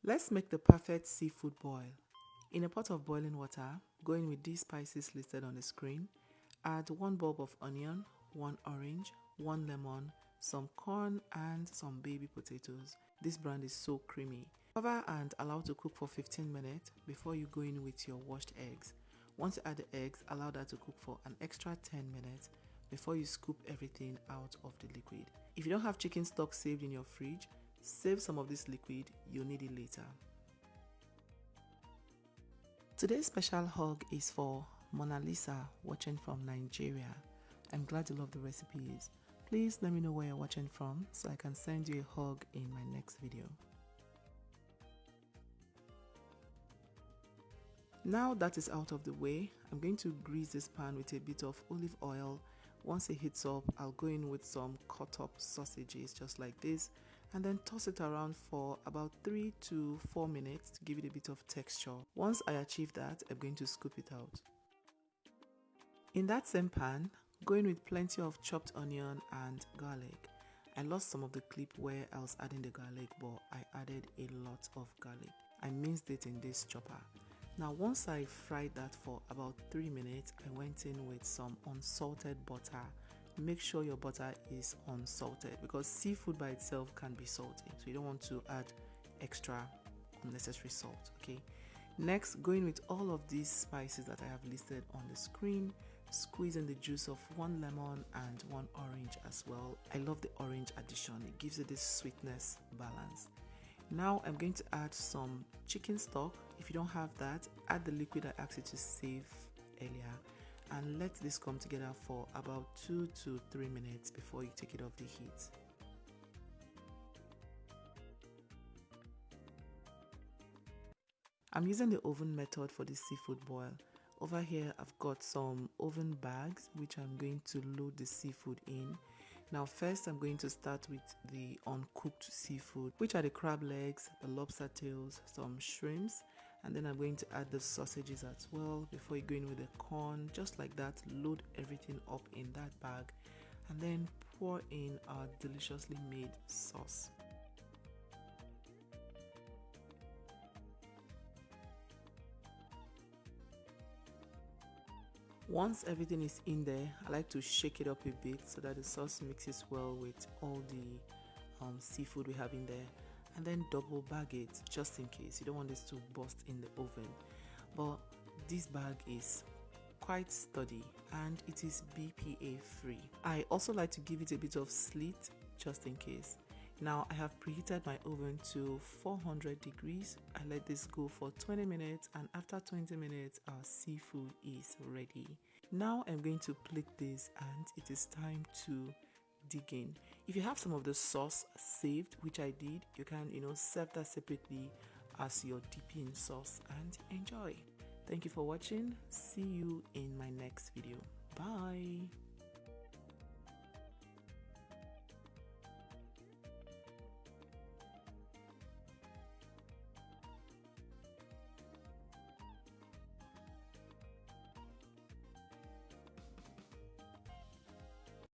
Let's make the perfect seafood boil. In a pot of boiling water, go in with these spices listed on the screen. Add 1 bulb of onion, 1 orange, 1 lemon, some corn and some baby potatoes. This brand is so creamy. Cover and allow to cook for 15 minutes before you go in with your washed eggs. Once you add the eggs, allow that to cook for an extra 10 minutes before you scoop everything out of the liquid. If you don't have chicken stock saved in your fridge, save some of this liquid, you'll need it later. Today's special hug is for Mona Lisa watching from Nigeria. I'm glad you love the recipes. Please let me know where you're watching from so I can send you a hug in my next video. Now that is out of the way, I'm going to grease this pan with a bit of olive oil. Once it heats up, I'll go in with some cut up sausages just like this and then toss it around for about 3 to 4 minutes to give it a bit of texture. Once I achieve that, I'm going to scoop it out. In that same pan, go in with plenty of chopped onion and garlic. I lost some of the clip where I was adding the garlic, but I added a lot of garlic. I minced it in this chopper. Now once I fried that for about 3 minutes, I went in with some unsalted butter. Make sure your butter is unsalted because seafood by itself can be salty, so you don't want to add extra unnecessary salt. Okay, next go in with all of these spices that I have listed on the screen. Squeeze in the juice of 1 lemon and 1 orange as well. I love the orange addition, it gives it this sweetness balance. Now I'm going to add some chicken stock. If you don't have that, add the liquid I asked you to save earlier and let this come together for about 2 to 3 minutes before you take it off the heat. I'm using the oven method for the seafood boil. Over here I've got some oven bags which I'm going to load the seafood in. Now first I'm going to start with the uncooked seafood, which are the crab legs, the lobster tails, some shrimps, and then I'm going to add the sausages as well before you go in with the corn. Just like that, load everything up in that bag and then pour in our deliciously made sauce. Once everything is in there, I like to shake it up a bit so that the sauce mixes well with all the seafood we have in there, and then double bag it just in case. You don't want this to burst in the oven. But this bag is quite sturdy and it is BPA free. I also like to give it a bit of slit just in case. Now I have preheated my oven to 400 degrees. I let this go for 20 minutes and after 20 minutes our seafood is ready. Now I'm going to plate this and it is time to dig in. If you have some of the sauce saved, which I did, you can serve that separately as your dipping sauce and enjoy. Thank you for watching. See you in my next video. Bye.